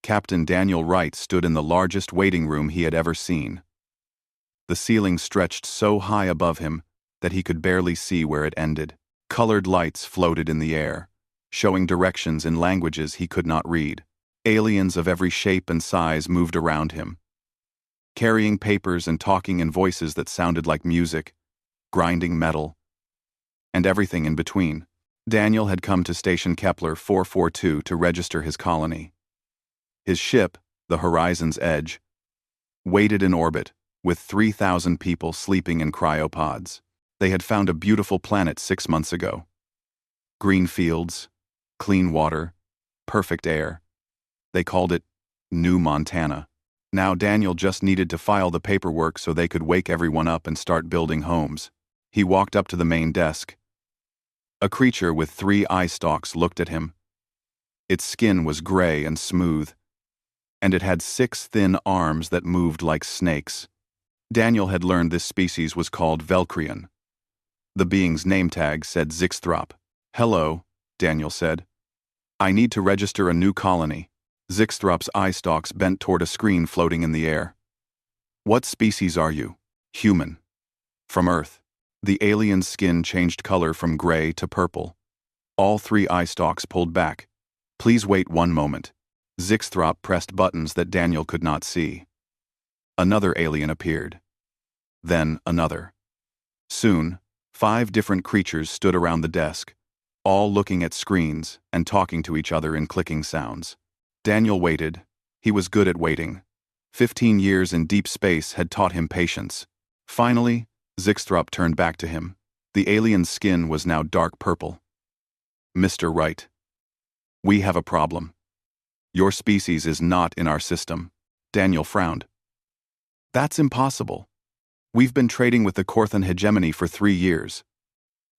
Captain Daniel Wright stood in the largest waiting room he had ever seen. The ceiling stretched so high above him that he could barely see where it ended. Colored lights floated in the air, showing directions in languages he could not read. Aliens of every shape and size moved around him, carrying papers and talking in voices that sounded like music, grinding metal, and everything in between. Daniel had come to Station Kepler 442 to register his colony. His ship, the Horizon's Edge, waited in orbit, with 3,000 people sleeping in cryopods. They had found a beautiful planet 6 months ago. Green fields, clean water, perfect air. They called it New Montana. Now Daniel just needed to file the paperwork so they could wake everyone up and start building homes. He walked up to the main desk. A creature with 3 eye stalks looked at him. Its skin was gray and smooth, and it had 6 thin arms that moved like snakes. Daniel had learned this species was called Velcrian. The being's name tag said Zixthrop. "Hello," Daniel said. "I need to register a new colony." Zixthrop's eye stalks bent toward a screen floating in the air. "What species are you?" "Human." "From Earth." The alien's skin changed color from gray to purple. All 3 eye stalks pulled back. "Please wait 1 moment." Zixthrop pressed buttons that Daniel could not see. Another alien appeared. Then another. Soon, 5 different creatures stood around the desk, all looking at screens and talking to each other in clicking sounds. Daniel waited. He was good at waiting. 15 years in deep space had taught him patience. Finally, Zixthrop turned back to him. The alien's skin was now dark purple. "Mr. Wright, we have a problem. Your species is not in our system." Daniel frowned. "That's impossible. We've been trading with the Korthan hegemony for 3 years.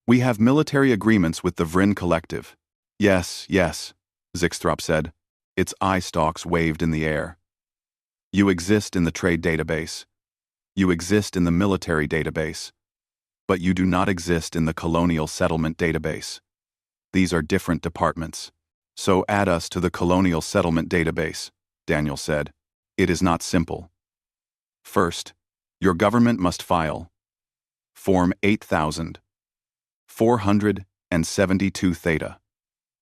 We have military agreements with the Vryn Collective." Yes, Zixthrop said. Its eye stalks waved in the air. "You exist in the trade database. You exist in the military database. But you do not exist in the colonial settlement database. These are different departments. So add us to the colonial settlement database," Daniel said. "It is not simple. First, your government must file Form 8472 Theta.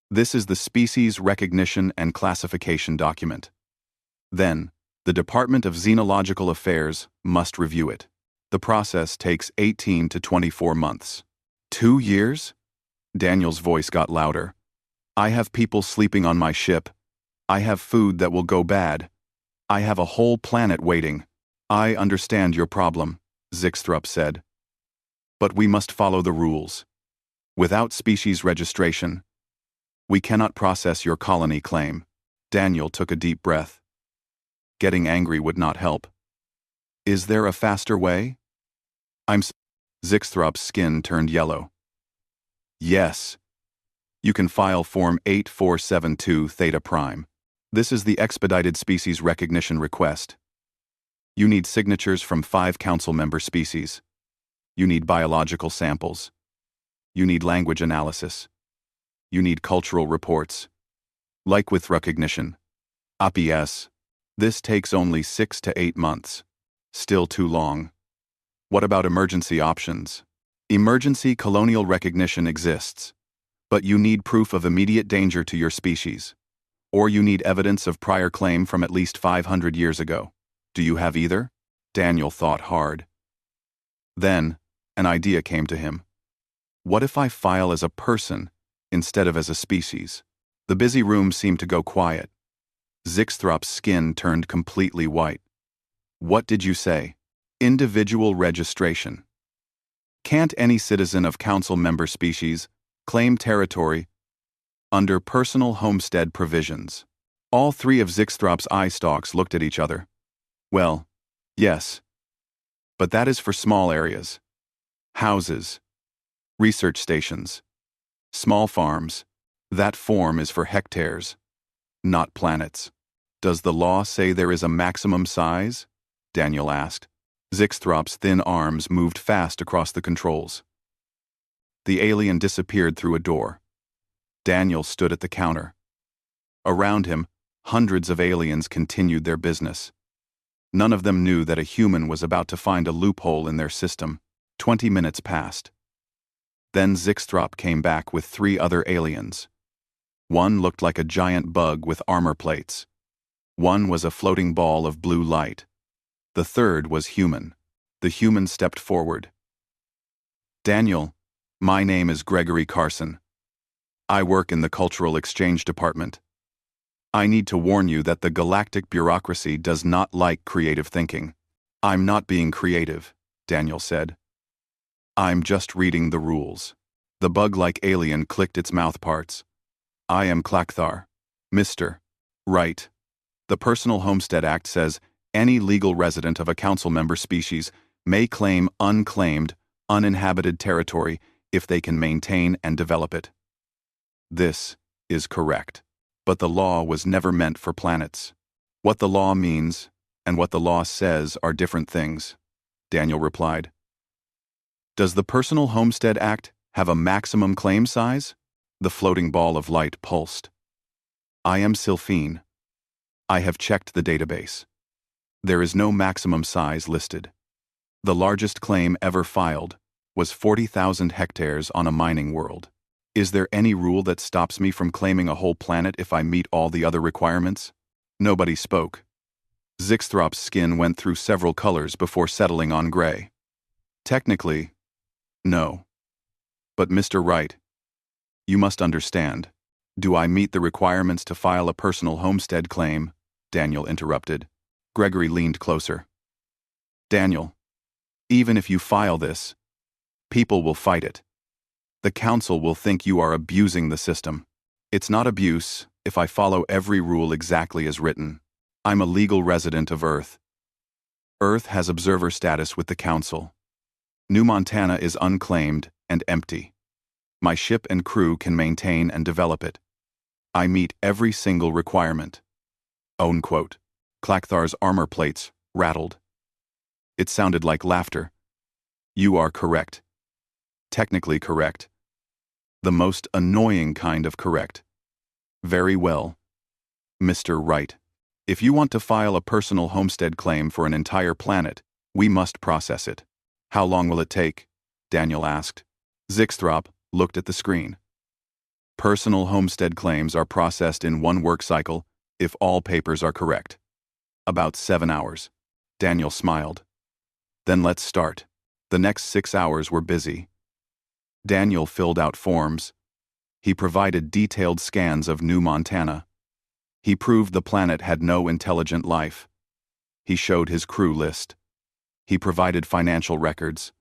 This is the Species Recognition and Classification document. Then, the Department of Xenological Affairs must review it. The process takes 18 to 24 months. 2 years? Daniel's voice got louder. "I have people sleeping on my ship. I have food that will go bad. I have a whole planet waiting." "I understand your problem," Zixthrop said. "But we must follow the rules. Without species registration, we cannot process your colony claim." Daniel took a deep breath. Getting angry would not help. "Is there a faster way?" Zixthrop's skin turned yellow. "Yes. You can file Form 8472 Theta Prime. This is the expedited species recognition request. You need signatures from 5 council member species. You need biological samples. You need language analysis. You need cultural reports. Like with recognition. APS. This takes only 6 to 8 months. Still too long. What about emergency options? Emergency colonial recognition exists, but you need proof of immediate danger to your species. Or you need evidence of prior claim from at least 500 years ago. Do you have either? Daniel thought hard. Then, an idea came to him. What if I file as a person instead of as a species? The busy room seemed to go quiet. Zixthrop's skin turned completely white. "What did you say?" "Individual registration. Can't any citizen of council member species claim territory under personal homestead provisions?" All 3 of Zixthrop's eye stalks looked at each other. "Well, yes. But that is for small areas. Houses. Research stations. Small farms. That form is for hectares, not planets." "Does the law say there is a maximum size?" Daniel asked. Zixthrop's thin arms moved fast across the controls. The alien disappeared through a door. Daniel stood at the counter. Around him, Hundreds of aliens continued their business. None of them knew that a human was about to find a loophole in their system. 20 minutes passed. Then Zixthrop came back with 3 other aliens. One looked like a giant bug with armor plates. One was a floating ball of blue light. The third was human. The human stepped forward. "Daniel, my name is Gregory Carson. I work in the Cultural Exchange Department. I need to warn you that the Galactic Bureaucracy does not like creative thinking." "I'm not being creative," Daniel said. "I'm just reading the rules." The bug-like alien clicked its mouth parts. "I am Clackthar. Mr. Right. The Personal Homestead Act says any legal resident of a council member species may claim unclaimed, uninhabited territory if they can maintain and develop it." This is correct. But the law was never meant for planets. What the law means and what the law says are different things, Daniel replied. "Does the Personal Homestead Act have a maximum claim size?" The floating ball of light pulsed. "I am Sylphine. I have checked the database. There is no maximum size listed. The largest claim ever filed was 40,000 hectares on a mining world. Is there any rule that stops me from claiming a whole planet if I meet all the other requirements?" Nobody spoke. Zixthrop's skin went through several colors before settling on gray. "Technically, no. But Mr. Wright, you must understand. Do I meet the requirements to file a personal homestead claim?" Daniel interrupted. Gregory leaned closer. "Daniel, even if you file this, people will fight it. The council will think you are abusing the system. It's not abuse if I follow every rule exactly as written. I'm a legal resident of Earth. Earth has observer status with the council. New Montana is unclaimed and empty. My ship and crew can maintain and develop it. I meet every single requirement." Own quote. Clackthar's armor plates rattled. It sounded like laughter. "You are correct. Technically correct. The most annoying kind of correct. Very well. Mr. Wright, if you want to file a personal homestead claim for an entire planet, we must process it." "How long will it take?" Daniel asked. Zixthrop looked at the screen. "Personal homestead claims are processed in one work cycle if all papers are correct. About 7 hours. Daniel smiled. "Then let's start." The next 6 hours were busy. Daniel filled out forms. He provided detailed scans of New Montana. He proved the planet had no intelligent life. He showed his crew list. He provided financial records.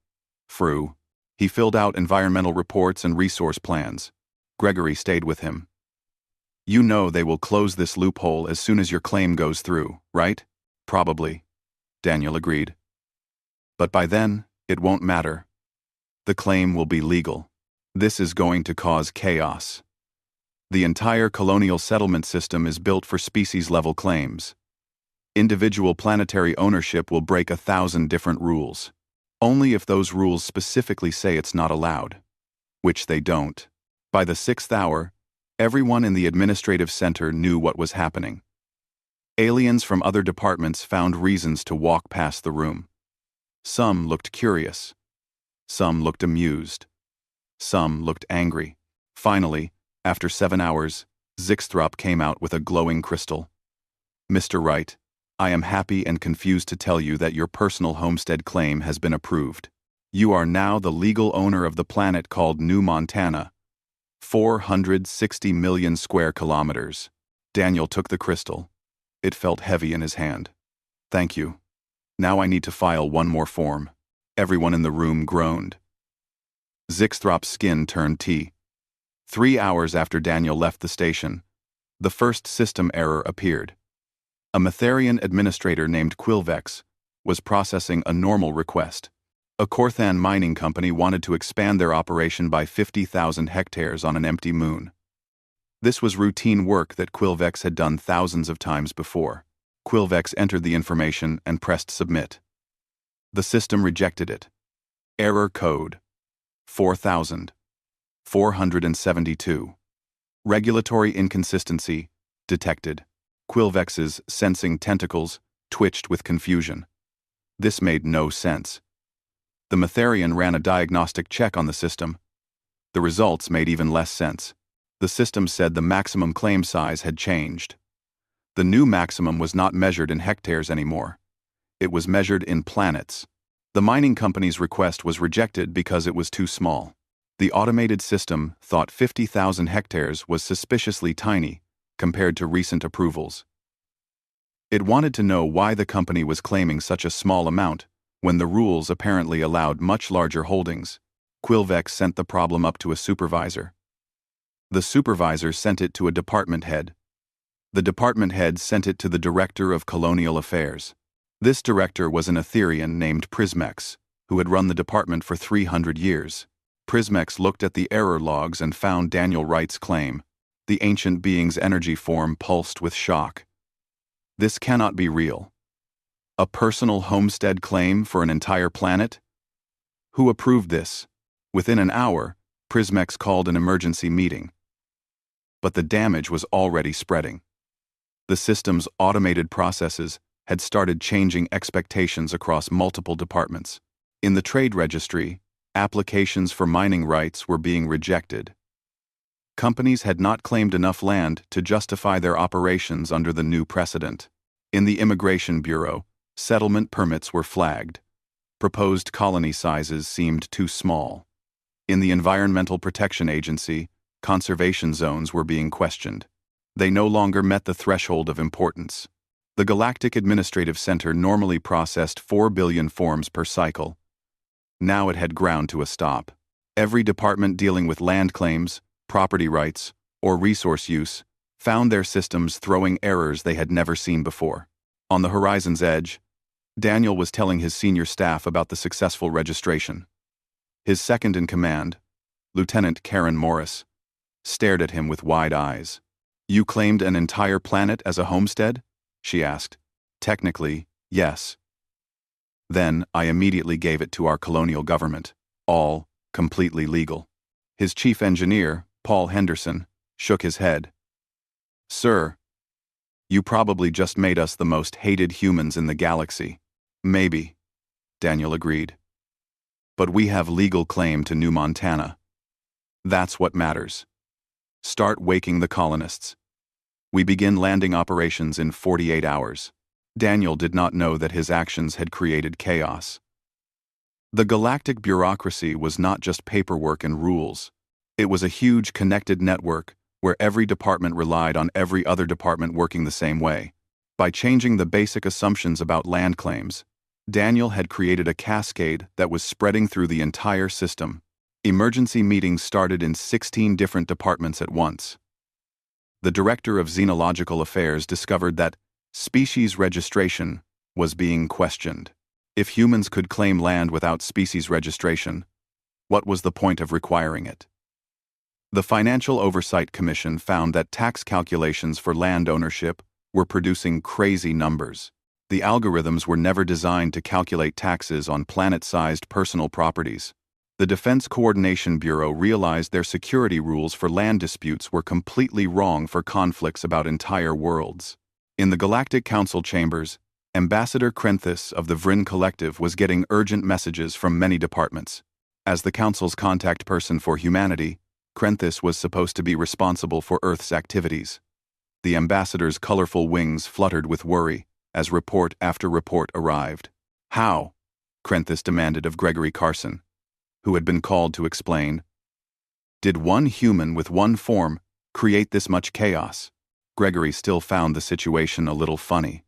He filled out environmental reports and resource plans. Gregory stayed with him. "You know they will close this loophole as soon as your claim goes through, right?" "Probably," Daniel agreed. "But by then, it won't matter. The claim will be legal. This is going to cause chaos. The entire colonial settlement system is built for species-level claims. Individual planetary ownership will break 1,000 different rules. Only if those rules specifically say it's not allowed. Which they don't. By the 6th hour, everyone in the administrative center knew what was happening. Aliens from other departments found reasons to walk past the room. Some looked curious. Some looked amused. Some looked angry. Finally, after 7 hours, Zixthrop came out with a glowing crystal. "Mr. Wright, I am happy and confused to tell you that your personal homestead claim has been approved. You are now the legal owner of the planet called New Montana. 460 million square kilometers." Daniel took the crystal. It felt heavy in his hand. "Thank you. Now I need to file one more form." Everyone in the room groaned. Zixthrop's skin turned tea. 3 hours after Daniel left the station, the first system error appeared. A Matharian administrator named Quilvex was processing a normal request. A Corthan mining company wanted to expand their operation by 50,000 hectares on an empty moon. This was routine work that Quilvex had done thousands of times before. Quilvex entered the information and pressed submit. The system rejected it. Error code 4,472. Regulatory inconsistency detected. Quilvex's sensing tentacles twitched with confusion. This made no sense. The Matharian ran a diagnostic check on the system. The results made even less sense. The system said the maximum claim size had changed. The new maximum was not measured in hectares anymore. It was measured in planets. The mining company's request was rejected because it was too small. The automated system thought 50,000 hectares was suspiciously tiny compared to recent approvals. It wanted to know why the company was claiming such a small amount when the rules apparently allowed much larger holdings. Quilvex sent the problem up to a supervisor. The supervisor sent it to a department head. The department head sent it to the director of colonial affairs. This director was an Etherian named Prismex, who had run the department for 300 years. Prismex looked at the error logs and found Daniel Wright's claim. The ancient being's energy form pulsed with shock. This cannot be real. A personal homestead claim for an entire planet? Who approved this? Within an hour, Prismex called an emergency meeting. But the damage was already spreading. The system's automated processes had started changing expectations across multiple departments. In the trade registry, applications for mining rights were being rejected. Companies had not claimed enough land to justify their operations under the new precedent. In the Immigration Bureau, settlement permits were flagged. Proposed colony sizes seemed too small. In the Environmental Protection Agency, conservation zones were being questioned. They no longer met the threshold of importance. The Galactic Administrative Center normally processed 4 billion forms per cycle. Now it had ground to a stop. Every department dealing with land claims, property rights, or resource use found their systems throwing errors they had never seen before. On the horizon's edge, Daniel was telling his senior staff about the successful registration. His second-in-command, Lieutenant Karen Morris, stared at him with wide eyes. "You claimed an entire planet as a homestead?" she asked. "Technically, yes. Then I immediately gave it to our colonial government, all completely legal." His chief engineer, Paul Henderson, shook his head. "Sir, you probably just made us the most hated humans in the galaxy." "Maybe," Daniel agreed. "But we have legal claim to New Montana. That's what matters. Start waking the colonists. We begin landing operations in 48 hours. Daniel did not know that his actions had created chaos. The Galactic Bureaucracy was not just paperwork and rules. It was a huge connected network where every department relied on every other department working the same way. By changing the basic assumptions about land claims, Daniel had created a cascade that was spreading through the entire system. Emergency meetings started in 16 different departments at once. The director of Xenological Affairs discovered that species registration was being questioned. If humans could claim land without species registration, what was the point of requiring it? The Financial Oversight Commission found that tax calculations for land ownership were producing crazy numbers. The algorithms were never designed to calculate taxes on planet-sized personal properties. The Defense Coordination Bureau realized their security rules for land disputes were completely wrong for conflicts about entire worlds. In the Galactic Council chambers, Ambassador Krenthis of the Vryn Collective was getting urgent messages from many departments. As the Council's contact person for humanity, Krenthis was supposed to be responsible for Earth's activities. The ambassador's colorful wings fluttered with worry as report after report arrived. "How?" Krenthis demanded of Gregory Carson, who had been called to explain. "Did one human with one form create this much chaos?" Gregory still found the situation a little funny.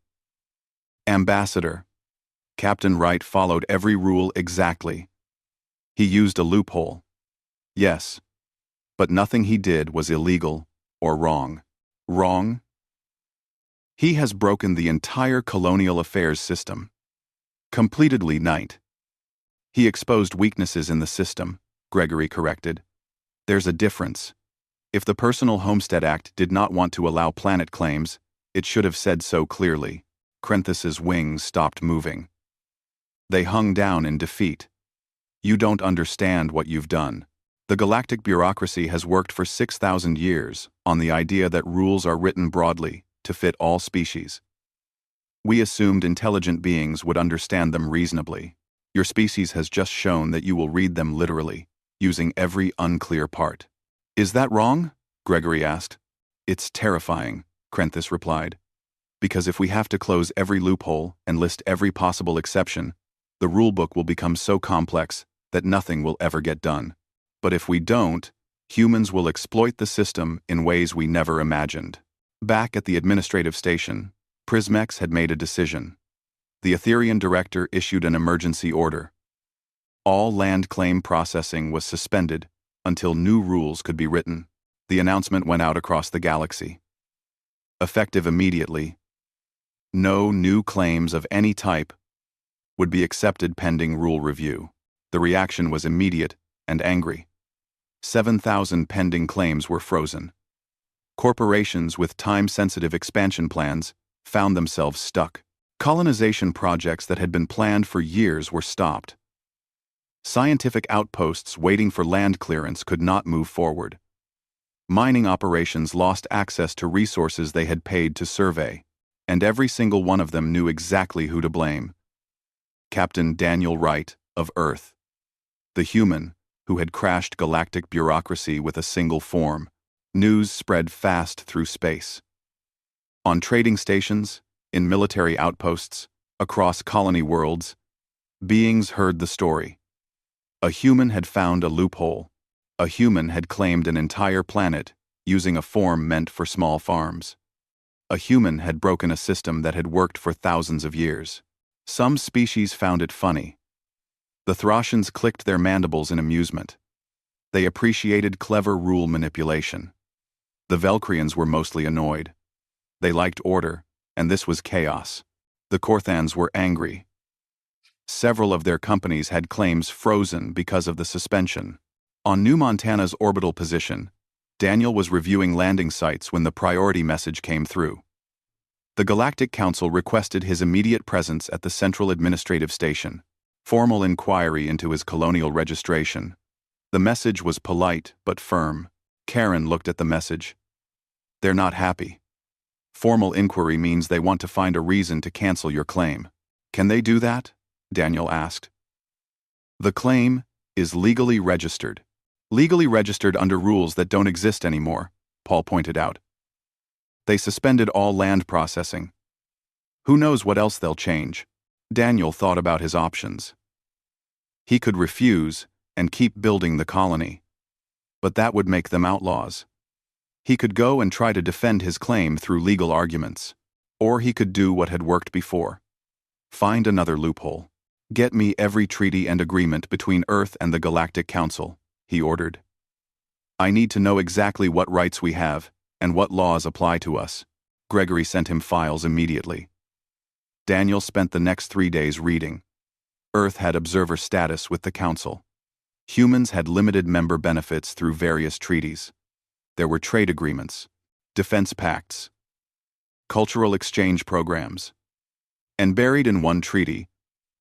"Ambassador, Captain Wright followed every rule exactly. He used a loophole. Yes, but nothing he did was illegal or wrong." "Wrong?" "He has broken the entire colonial affairs system. Completely night." "He exposed weaknesses in the system," Gregory corrected. "There's a difference. If the Personal Homestead Act did not want to allow planet claims, it should have said so clearly." Krenthis's wings stopped moving. They hung down in defeat. "You don't understand what you've done. The Galactic Bureaucracy has worked for 6,000 years on the idea that rules are written broadly to fit all species. We assumed intelligent beings would understand them reasonably. Your species has just shown that you will read them literally, using every unclear part. Is that wrong? Gregory asked. It's terrifying, Krenthis replied. Because if we have to close every loophole and list every possible exception, the rulebook will become so complex that nothing will ever get done. But if we don't, humans will exploit the system in ways we never imagined. Back at the administrative station, Prismex had made a decision. The Etherian director issued an emergency order. All land claim processing was suspended until new rules could be written. The announcement went out across the galaxy. Effective immediately, no new claims of any type would be accepted pending rule review. The reaction was immediate and angry. 7,000 pending claims were frozen. Corporations with time-sensitive expansion plans found themselves stuck. Colonization projects that had been planned for years were stopped. Scientific outposts waiting for land clearance could not move forward. Mining operations lost access to resources they had paid to survey, and every single one of them knew exactly who to blame. Captain Daniel Wright, of Earth. The human who had crashed Galactic Bureaucracy with a single form. News spread fast through space. On trading stations, in military outposts, across colony worlds, beings heard the story. A human had found a loophole. A human had claimed an entire planet using a form meant for small farms. A human had broken a system that had worked for thousands of years. Some species found it funny. The Thracians clicked their mandibles in amusement. They appreciated clever rule manipulation. The Velcrians were mostly annoyed. They liked order, and this was chaos. The Korthans were angry. Several of their companies had claims frozen because of the suspension. On New Montana's orbital position, Daniel was reviewing landing sites when the priority message came through. The Galactic Council requested his immediate presence at the Central Administrative Station. Formal inquiry into his colonial registration. The message was polite but firm. Karen looked at the message. They're not happy. Formal inquiry means they want to find a reason to cancel your claim. Can they do that? Daniel asked. The claim is legally registered. Legally registered under rules that don't exist anymore, Paul pointed out. They suspended all land processing. Who knows what else they'll change? Daniel thought about his options. He could refuse and keep building the colony. But that would make them outlaws. He could go and try to defend his claim through legal arguments. Or he could do what had worked before. Find another loophole. Get me every treaty and agreement between Earth and the Galactic Council, he ordered. I need to know exactly what rights we have and what laws apply to us. Gregory sent him files immediately. Daniel spent the next 3 days reading. Earth had observer status with the Council. Humans had limited member benefits through various treaties. There were trade agreements, defense pacts, cultural exchange programs. And buried in one treaty,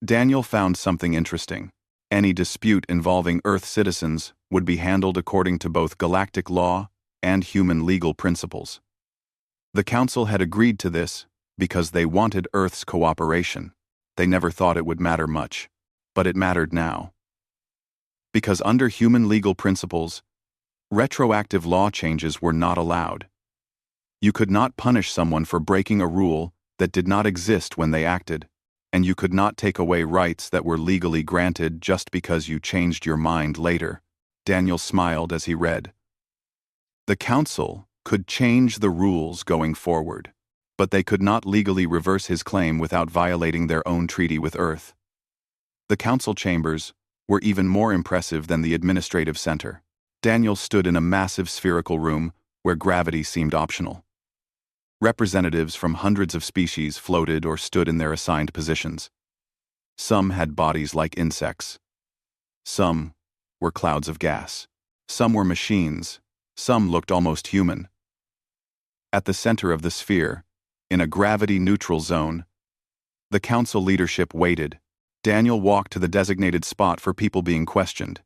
Daniel found something interesting. Any dispute involving Earth citizens would be handled according to both galactic law and human legal principles. The Council had agreed to this because they wanted Earth's cooperation. They never thought it would matter much, but it mattered now. Because under human legal principles, retroactive law changes were not allowed. You could not punish someone for breaking a rule that did not exist when they acted, and you could not take away rights that were legally granted just because you changed your mind later. Daniel smiled as he read. The Council could change the rules going forward, but they could not legally reverse his claim without violating their own treaty with Earth. The Council chambers were even more impressive than the administrative center. Daniel stood in a massive spherical room where gravity seemed optional. Representatives from hundreds of species floated or stood in their assigned positions. Some had bodies like insects. Some were clouds of gas. Some were machines. Some looked almost human. At the center of the sphere, in a gravity-neutral zone, the Council leadership waited. Daniel walked to the designated spot for people being questioned.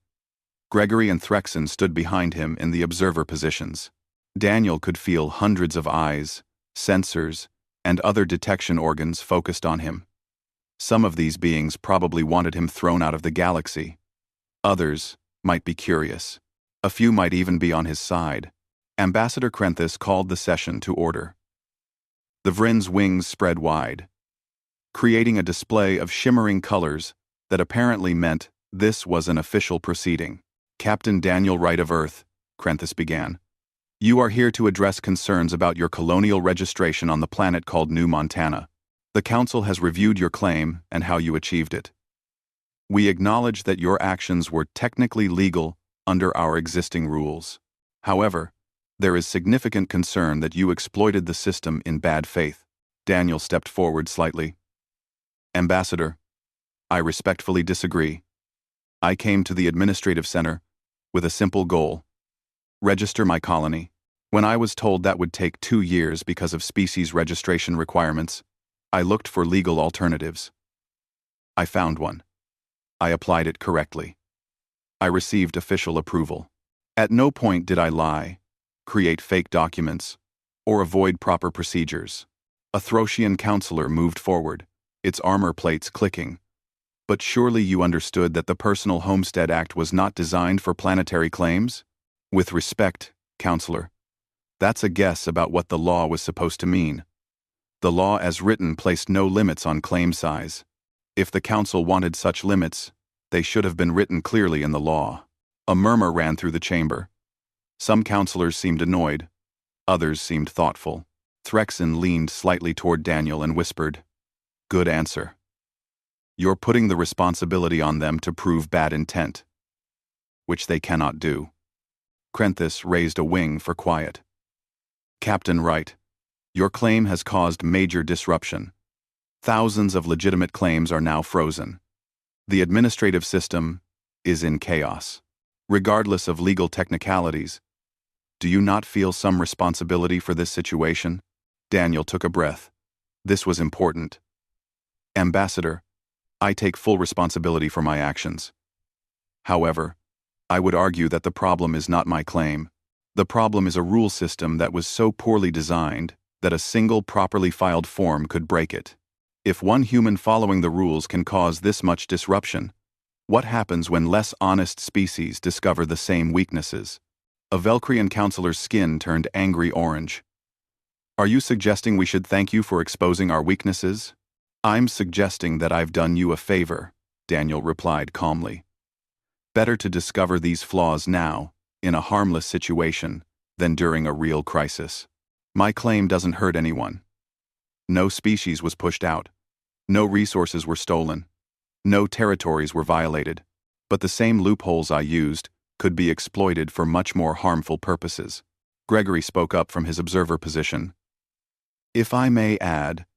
Gregory and Threxen stood behind him in the observer positions. Daniel could feel hundreds of eyes Sensors and other detection organs focused on him. Some of these beings probably wanted him thrown out of the galaxy. Others might be curious. A few might even be on his side. Ambassador Krenthis called the session to order. The Vrin's wings spread wide, creating a display of shimmering colors that apparently meant this was an official proceeding. Captain Daniel Wright of Earth, Krenthis began. You are here to address concerns about your colonial registration on the planet called New Montana. The Council has reviewed your claim and how you achieved it. We acknowledge that your actions were technically legal under our existing rules. However, there is significant concern that you exploited the system in bad faith. Daniel stepped forward slightly. Ambassador, I respectfully disagree. I came to the administrative center with a simple goal: register my colony. When I was told that would take 2 years because of species registration requirements, I looked for legal alternatives. I found one. I applied it correctly. I received official approval. At no point did I lie, create fake documents, or avoid proper procedures. A Throsian counselor moved forward, its armor plates clicking. But surely you understood that the Personal Homestead Act was not designed for planetary claims? With respect, counselor, that's a guess about what the law was supposed to mean. The law as written placed no limits on claim size. If the council wanted such limits, they should have been written clearly in the law. A murmur ran through the chamber. Some counselors seemed annoyed. Others seemed thoughtful. Threxen leaned slightly toward Daniel and whispered, "Good answer. You're putting the responsibility on them to prove bad intent, which they cannot do." Krenthis raised a wing for quiet. Captain Wright, your claim has caused major disruption. Thousands of legitimate claims are now frozen. The administrative system is in chaos. Regardless of legal technicalities, do you not feel some responsibility for this situation? Daniel took a breath. This was important. Ambassador, I take full responsibility for my actions. However, I would argue that the problem is not my claim. The problem is a rule system that was so poorly designed that a single properly filed form could break it. If one human following the rules can cause this much disruption, what happens when less honest species discover the same weaknesses? A Velcrian counselor's skin turned angry orange. Are you suggesting we should thank you for exposing our weaknesses? I'm suggesting that I've done you a favor, Daniel replied calmly. Better to discover these flaws now, in a harmless situation, than during a real crisis. My claim doesn't hurt anyone. No species was pushed out. No resources were stolen. No territories were violated. But the same loopholes I used could be exploited for much more harmful purposes. Gregory spoke up from his observer position. If I may add,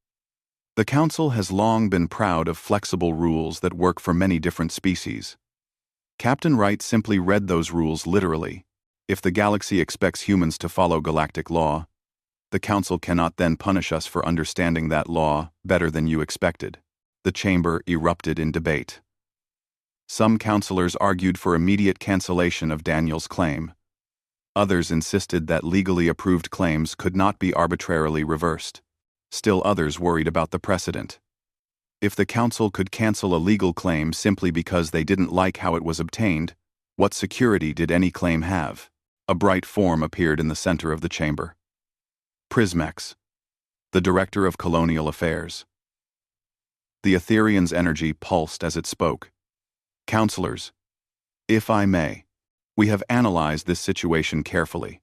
the Council has long been proud of flexible rules that work for many different species. Captain Wright simply read those rules literally. If the galaxy expects humans to follow galactic law, the Council cannot then punish us for understanding that law better than you expected. The chamber erupted in debate. Some counselors argued for immediate cancellation of Daniel's claim. Others insisted that legally approved claims could not be arbitrarily reversed. Still others worried about the precedent. If the Council could cancel a legal claim simply because they didn't like how it was obtained, what security did any claim have? A bright form appeared in the center of the chamber. Prismex, the Director of Colonial Affairs. The Etherian's energy pulsed as it spoke. Counselors, if I may, we have analyzed this situation carefully.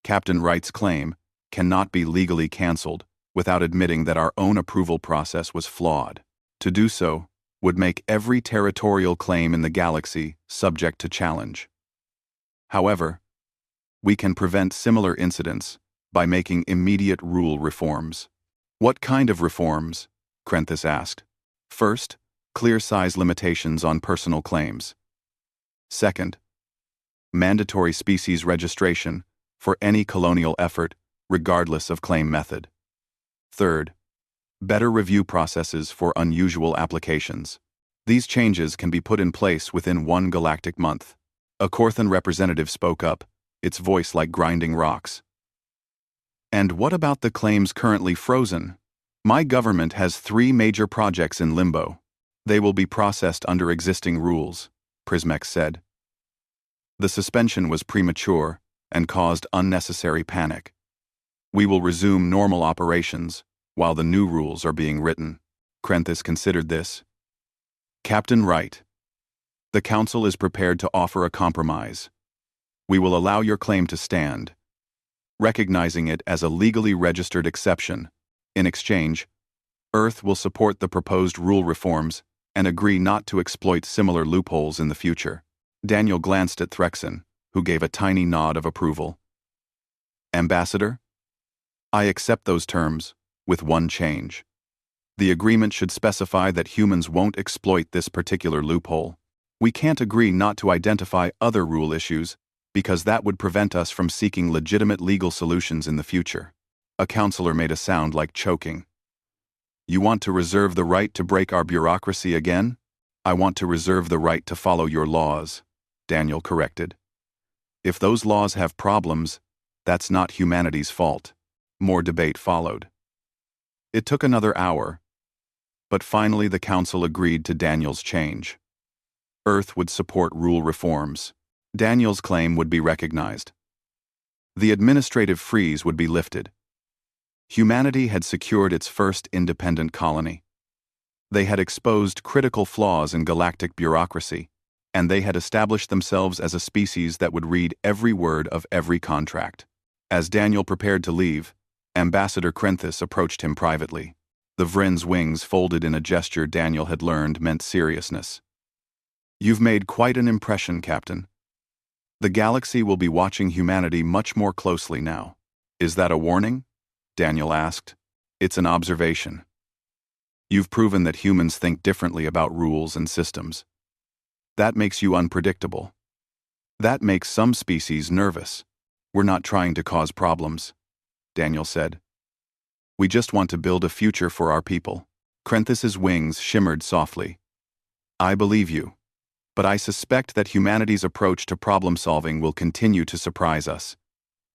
Captain Wright's claim cannot be legally cancelled without admitting that our own approval process was flawed. To do so would make every territorial claim in the galaxy subject to challenge. However, we can prevent similar incidents by making immediate rule reforms. What kind of reforms? Krenthis asked. First, clear size limitations on personal claims. Second, mandatory species registration for any colonial effort, regardless of claim method. Third, better review processes for unusual applications. These changes can be put in place within 1 galactic month. A Korthan representative spoke up, its voice like grinding rocks. And what about the claims currently frozen? My government has 3 major projects in limbo. They will be processed under existing rules, Prismex said. The suspension was premature and caused unnecessary panic. We will resume normal operations while the new rules are being written. Krenthis considered this. Captain Wright, the Council is prepared to offer a compromise. We will allow your claim to stand, recognizing it as a legally registered exception. In exchange, Earth will support the proposed rule reforms and agree not to exploit similar loopholes in the future. Daniel glanced at Threxen, who gave a tiny nod of approval. Ambassador, I accept those terms, with one change. The agreement should specify that humans won't exploit this particular loophole. We can't agree not to identify other rule issues because that would prevent us from seeking legitimate legal solutions in the future. A counselor made a sound like choking. You want to reserve the right to break our bureaucracy again? I want to reserve the right to follow your laws, Daniel corrected. If those laws have problems, that's not humanity's fault. More debate followed. It took another hour, but finally the council agreed to Daniel's change. Earth would support rule reforms. Daniel's claim would be recognized. The administrative freeze would be lifted. Humanity had secured its first independent colony. They had exposed critical flaws in galactic bureaucracy, and they had established themselves as a species that would read every word of every contract. As Daniel prepared to leave, Ambassador Krenthis approached him privately. The Vrin's wings folded in a gesture Daniel had learned meant seriousness. You've made quite an impression, Captain. The galaxy will be watching humanity much more closely now. Is that a warning? Daniel asked. It's an observation. You've proven that humans think differently about rules and systems. That makes you unpredictable. That makes some species nervous. We're not trying to cause problems, Daniel said. We just want to build a future for our people. Krenthis's wings shimmered softly. I believe you, but I suspect that humanity's approach to problem-solving will continue to surprise us.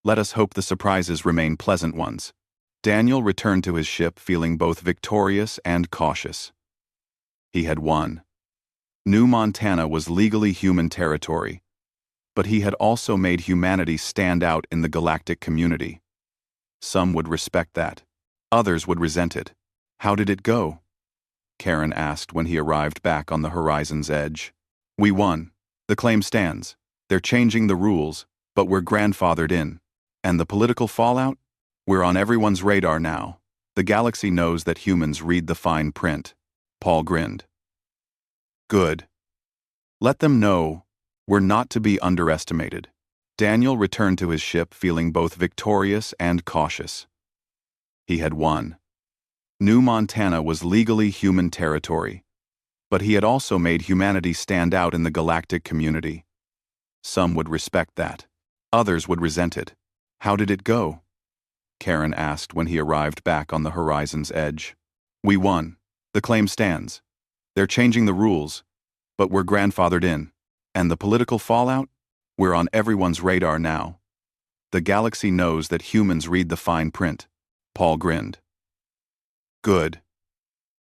Let us hope the surprises remain pleasant ones. Daniel returned to his ship feeling both victorious and cautious. He had won. New Montana was legally human territory, but he had also made humanity stand out in the galactic community. Some would respect that. Others would resent it. How did it go? Karen asked when he arrived back on the horizon's edge. We won. The claim stands. They're changing the rules, but we're grandfathered in. And the political fallout? We're on everyone's radar now. The galaxy knows that humans read the fine print. Paul grinned. Good. Let them know we're not to be underestimated. Daniel returned to his ship feeling both victorious and cautious. He had won. New Montana was legally human territory, but he had also made humanity stand out in the galactic community. Some would respect that. Others would resent it. How did it go? Karen asked when he arrived back on the horizon's edge. We won. The claim stands. They're changing the rules, but we're grandfathered in. And the political fallout? We're on everyone's radar now. The galaxy knows that humans read the fine print. Paul grinned. Good.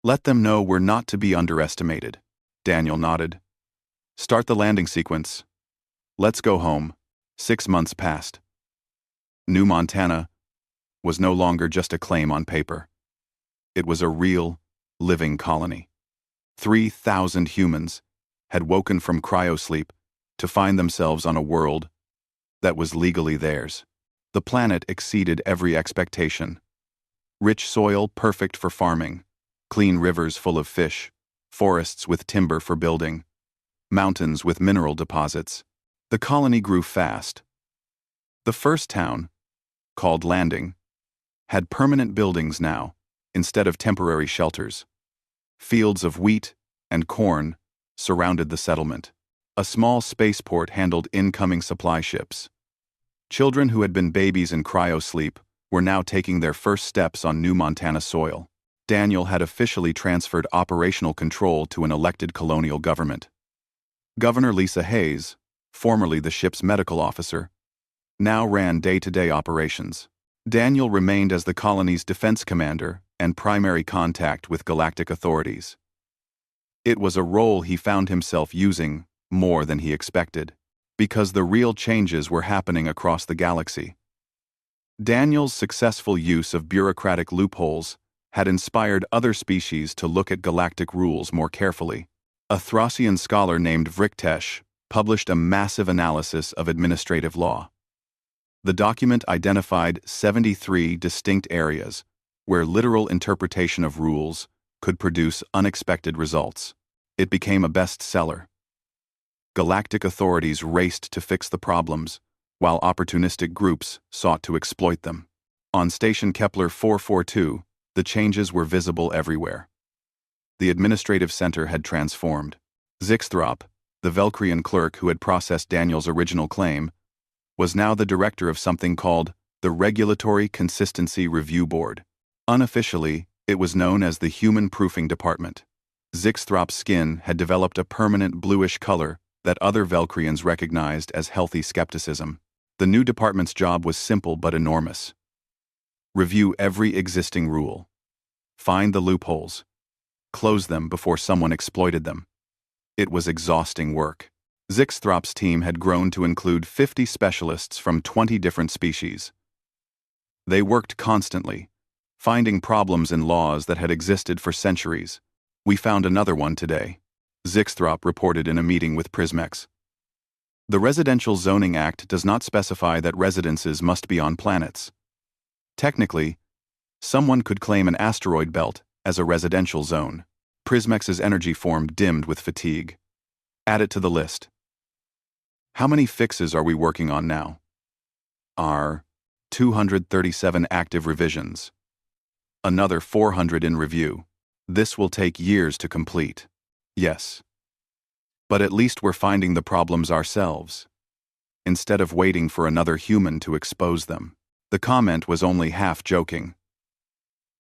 Let them know we're not to be underestimated. Daniel nodded. Start the landing sequence. Let's go home. 6 months passed. New Montana was no longer just a claim on paper. It was a real, living colony. 3,000 humans had woken from cryosleep to find themselves on a world that was legally theirs. The planet exceeded every expectation. Rich soil perfect for farming, clean rivers full of fish, forests with timber for building, mountains with mineral deposits. The colony grew fast. The first town, called Landing, had permanent buildings now, instead of temporary shelters. Fields of wheat and corn surrounded the settlement. A small spaceport handled incoming supply ships. Children who had been babies in cryosleep were now taking their first steps on New Montana soil. Daniel had officially transferred operational control to an elected colonial government. Governor Lisa Hayes, formerly the ship's medical officer, now ran day-to-day operations. Daniel remained as the colony's defense commander and primary contact with galactic authorities. It was a role he found himself using more than he expected, because the real changes were happening across the galaxy. Daniel's successful use of bureaucratic loopholes had inspired other species to look at galactic rules more carefully. A Thracian scholar named Vriktesh published a massive analysis of administrative law. The document identified 73 distinct areas where literal interpretation of rules could produce unexpected results. It became a bestseller. Galactic authorities raced to fix the problems, while opportunistic groups sought to exploit them. On Station Kepler 442, the changes were visible everywhere. The administrative center had transformed. Zixthrop, the Velcrian clerk who had processed Daniel's original claim, was now the director of something called the Regulatory Consistency Review Board. Unofficially, it was known as the Human Proofing Department. Zixthrop's skin had developed a permanent bluish color that other Velcrians recognized as healthy skepticism. The new department's job was simple but enormous. Review every existing rule. Find the loopholes. Close them before someone exploited them. It was exhausting work. Zixthrop's team had grown to include 50 specialists from 20 different species. They worked constantly, finding problems in laws that had existed for centuries. "We found another one today," Zixthrop reported in a meeting with Prismex. "The Residential Zoning Act does not specify that residences must be on planets. Technically, someone could claim an asteroid belt as a residential zone." Prismex's energy form dimmed with fatigue. "Add it to the list." "How many fixes are we working on now?" "Are 237 active revisions. Another 400 in review. This will take years to complete." "Yes. But at least we're finding the problems ourselves, instead of waiting for another human to expose them." The comment was only half joking.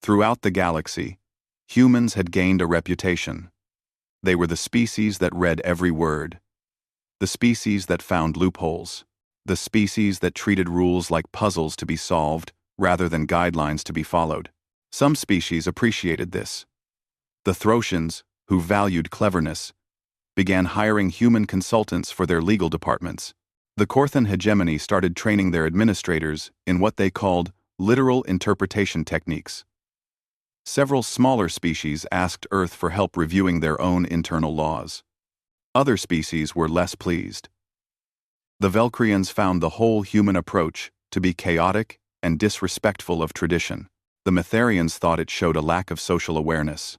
Throughout the galaxy, humans had gained a reputation. They were the species that read every word, the species that found loopholes, the species that treated rules like puzzles to be solved rather than guidelines to be followed. Some species appreciated this. The Throtians, who valued cleverness, began hiring human consultants for their legal departments. The Corthan hegemony started training their administrators in what they called literal interpretation techniques. Several smaller species asked Earth for help reviewing their own internal laws. Other species were less pleased. The Velcrians found the whole human approach to be chaotic and disrespectful of tradition. The Metharians thought it showed a lack of social awareness.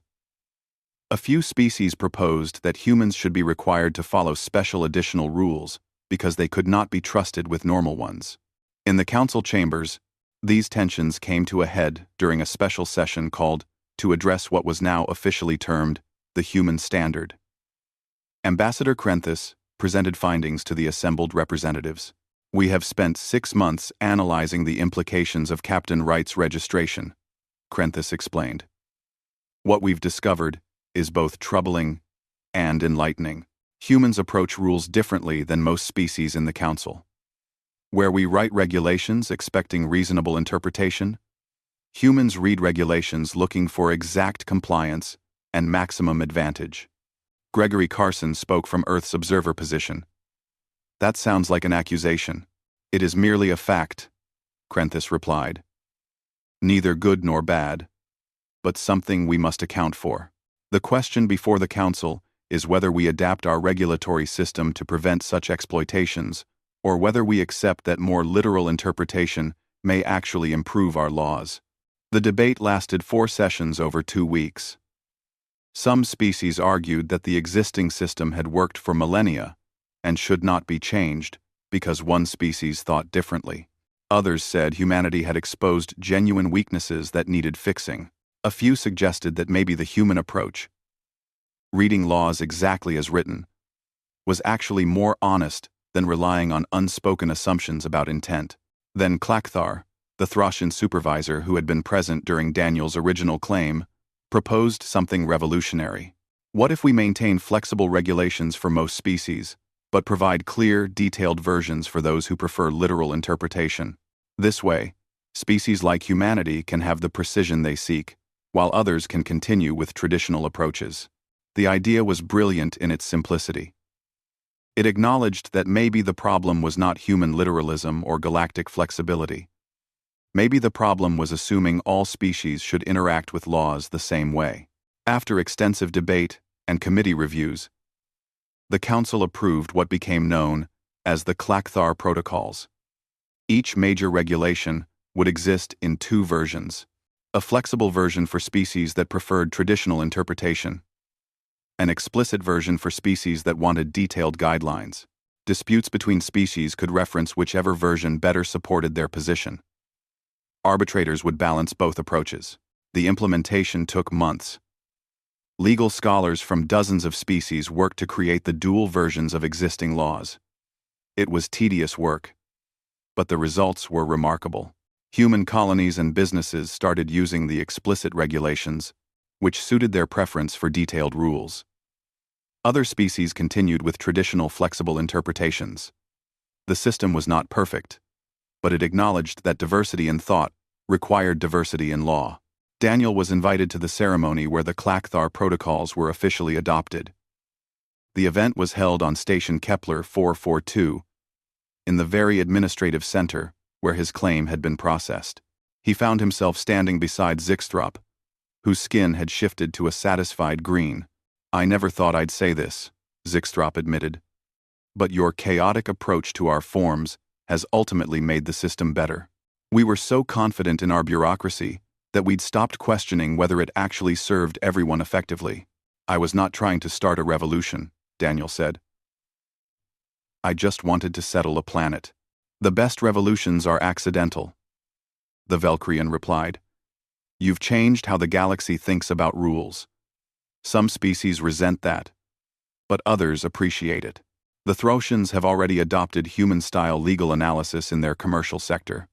A few species proposed that humans should be required to follow special additional rules because they could not be trusted with normal ones. In the council chambers, these tensions came to a head during a special session called to address what was now officially termed the human standard. Ambassador Krenthis presented findings to the assembled representatives. "We have spent 6 months analyzing the implications of Captain Wright's registration," Krenthis explained. "What we've discovered is both troubling and enlightening. Humans approach rules differently than most species in the Council. Where we write regulations expecting reasonable interpretation, humans read regulations looking for exact compliance and maximum advantage." Gregory Carson spoke from Earth's observer position. "That sounds like an accusation." "It is merely a fact," Krenthis replied. "Neither good nor bad, but something we must account for. The question before the Council is whether we adapt our regulatory system to prevent such exploitations, or whether we accept that more literal interpretation may actually improve our laws." The debate lasted 4 sessions over 2 weeks. Some species argued that the existing system had worked for millennia and should not be changed because one species thought differently. Others said humanity had exposed genuine weaknesses that needed fixing. A few suggested that maybe the human approach, reading laws exactly as written, was actually more honest than relying on unspoken assumptions about intent. Then Clacthar, the Thracian supervisor who had been present during Daniel's original claim, proposed something revolutionary. "What if we maintain flexible regulations for most species, but provide clear, detailed versions for those who prefer literal interpretation? This way, Species like humanity can have the precision they seek, while others can continue with traditional approaches. The idea was brilliant in its simplicity. It acknowledged that maybe the problem was not human literalism or galactic flexibility. Maybe the problem was assuming all species should interact with laws the same way. After extensive debate and committee reviews, the Council approved what became known as the Clacthar Protocols. Each major regulation would exist in two versions: a flexible version for species that preferred traditional interpretation, an explicit version for species that wanted detailed guidelines. Disputes between species could reference whichever version better supported their position. Arbitrators would balance both approaches. The implementation took months. Legal scholars from dozens of species worked to create the dual versions of existing laws. It was tedious work, but the results were remarkable. Human colonies and businesses started using the explicit regulations, which suited their preference for detailed rules. Other species continued with traditional flexible interpretations. The system was not perfect, but it acknowledged that diversity in thought required diversity in law. Daniel was invited to the ceremony where the Clacthar Protocols were officially adopted. The event was held on Station Kepler 442, in the very administrative center where his claim had been processed. He found himself standing beside Zixthrop, whose skin had shifted to a satisfied green. "I never thought I'd say this," Zixthrop admitted, "but your chaotic approach to our forms has ultimately made the system better. We were so confident in our bureaucracy that we'd stopped questioning whether it actually served everyone effectively." "I was not trying to start a revolution," Daniel said. "I just wanted to settle a planet. The best revolutions are accidental," the Velcrian replied. "You've changed how the galaxy thinks about rules. Some species resent that, but others appreciate it. The Throtians have already adopted human-style legal analysis in their commercial sector.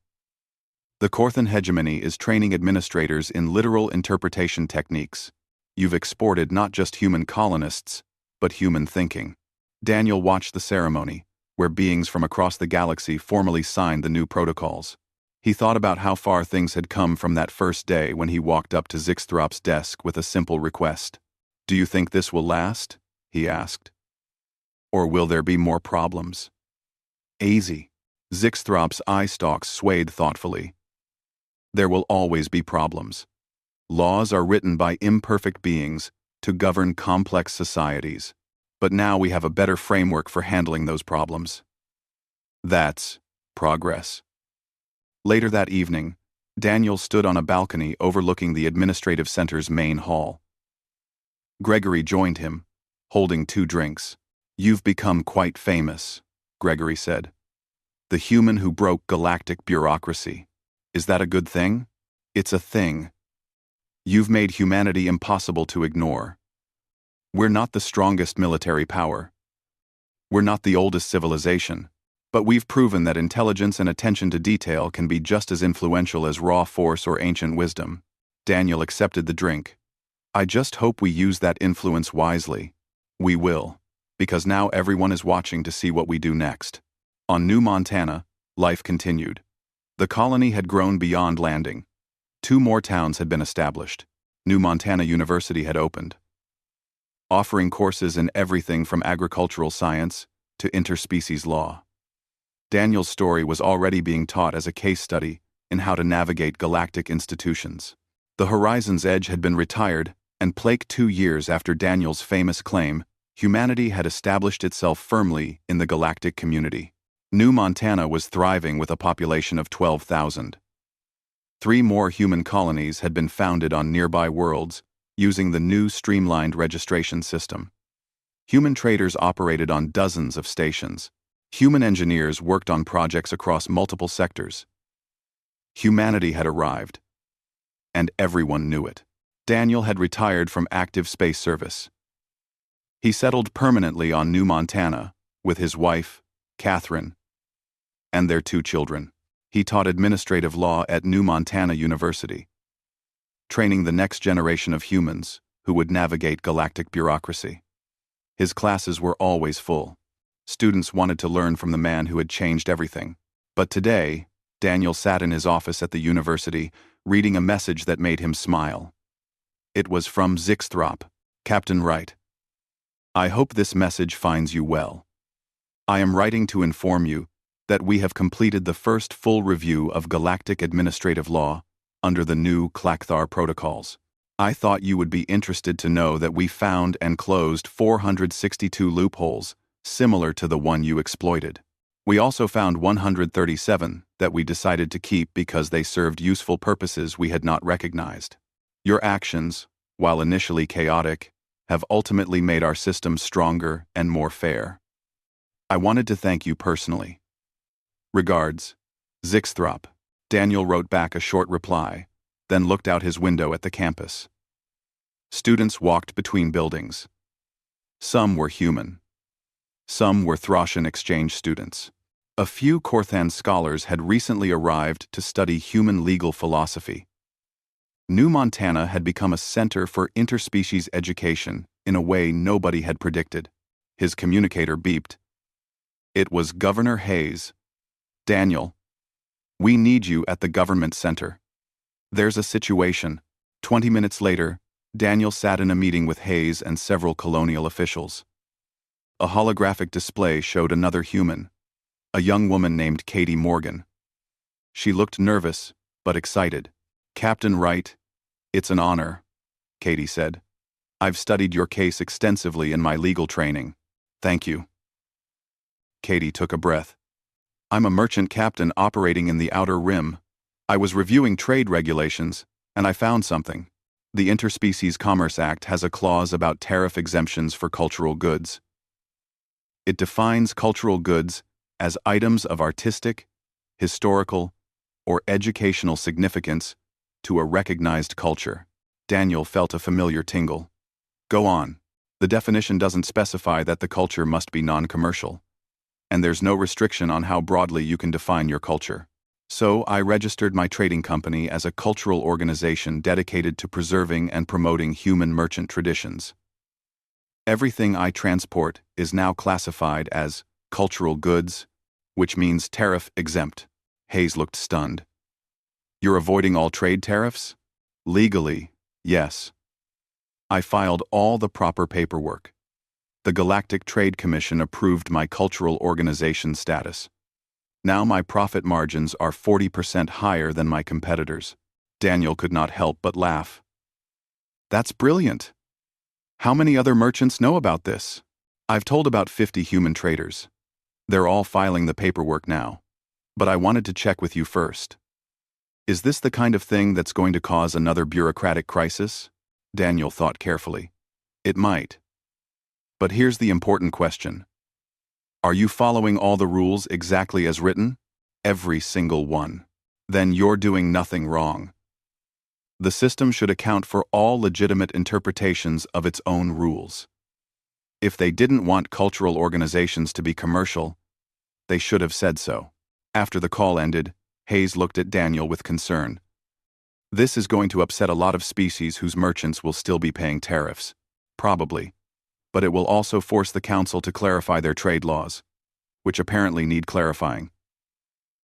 The Corthan hegemony is training administrators in literal interpretation techniques. You've exported not just human colonists, but human thinking." Daniel watched the ceremony, where beings from across the galaxy formally signed the new protocols. He thought about how far things had come from that first day when he walked up to Zixthrop's desk with a simple request. "Do you think this will last?" he asked. "Or will there be more problems?" "Easy." Zixthrop's eye stalks swayed thoughtfully. "There will always be problems. Laws are written by imperfect beings to govern complex societies. But now we have a better framework for handling those problems. That's progress." Later that evening, Daniel stood on a balcony overlooking the administrative center's main hall. Gregory joined him, holding 2 drinks. "You've become quite famous," Gregory said. "The human who broke galactic bureaucracy. Is that a good thing?" "It's a thing. You've made humanity impossible to ignore. We're not the strongest military power. We're not the oldest civilization. But we've proven that intelligence and attention to detail can be just as influential as raw force or ancient wisdom." Daniel accepted the drink. "I just hope we use that influence wisely." "We will, because now everyone is watching to see what we do next." On New Montana, life continued. The colony had grown beyond landing. 2 more towns had been established. New Montana University had opened, offering courses in everything from agricultural science to interspecies law. Daniel's story was already being taught as a case study in how to navigate galactic institutions. The Horizon's Edge had been retired, and 2 years after Daniel's famous claim, humanity had established itself firmly in the galactic community. New Montana was thriving with a population of 12,000. 3 more human colonies had been founded on nearby worlds, using the new streamlined registration system. Human traders operated on dozens of stations. Human engineers worked on projects across multiple sectors. Humanity had arrived, and everyone knew it. Daniel had retired from active space service. He settled permanently on New Montana with his wife, Catherine, and their 2 children. He taught administrative law at New Montana University, training the next generation of humans who would navigate galactic bureaucracy. His classes were always full. Students wanted to learn from the man who had changed everything. But today, Daniel sat in his office at the university, reading a message that made him smile. It was from Zixthrop, Captain Wright. I hope this message finds you well. I am writing to inform you that we have completed the first full review of Galactic Administrative Law under the new Clacthar protocols. I thought you would be interested to know that we found and closed 462 loopholes, similar to the one you exploited. We also found 137 that we decided to keep because they served useful purposes we had not recognized. Your actions, while initially chaotic, have ultimately made our system stronger and more fair. I wanted to thank you personally. Regards, Zixthrop. Daniel wrote back a short reply, then looked out his window at the campus. Students walked between buildings. Some were human. Some were Throshan exchange students. A few Korthan scholars had recently arrived to study human legal philosophy. New Montana had become a center for interspecies education in a way nobody had predicted. His communicator beeped. It was Governor Hayes. Daniel, we need you at the government center. There's a situation. 20 minutes later, Daniel sat in a meeting with Hayes and several colonial officials. A holographic display showed another human, a young woman named Katie Morgan. She looked nervous, but excited. Captain Wright, it's an honor, Katie said. I've studied your case extensively in my legal training. Thank you. Katie took a breath. I'm a merchant captain operating in the Outer Rim. I was reviewing trade regulations, and I found something. The Interspecies Commerce Act has a clause about tariff exemptions for cultural goods. It defines cultural goods as items of artistic, historical, or educational significance to a recognized culture. Daniel felt a familiar tingle. Go on. The definition doesn't specify that the culture must be non-commercial, and there's no restriction on how broadly you can define your culture. So I registered my trading company as a cultural organization dedicated to preserving and promoting human merchant traditions. Everything I transport is now classified as cultural goods, which means tariff exempt. Hayes looked stunned. You're avoiding all trade tariffs? Legally, yes. I filed all the proper paperwork. The Galactic Trade Commission approved my cultural organization status. Now my profit margins are 40% higher than my competitors. Daniel could not help but laugh. That's brilliant. How many other merchants know about this? I've told about 50 human traders. They're all filing the paperwork now. But I wanted to check with you first. Is this the kind of thing that's going to cause another bureaucratic crisis? Daniel thought carefully. It might. But here's the important question. Are you following all the rules exactly as written? Every single one. Then you're doing nothing wrong. The system should account for all legitimate interpretations of its own rules. If they didn't want cultural organizations to be commercial, they should have said so. After the call ended, Hayes looked at Daniel with concern. This is going to upset a lot of species whose merchants will still be paying tariffs. Probably. But it will also force the Council to clarify their trade laws, which apparently need clarifying.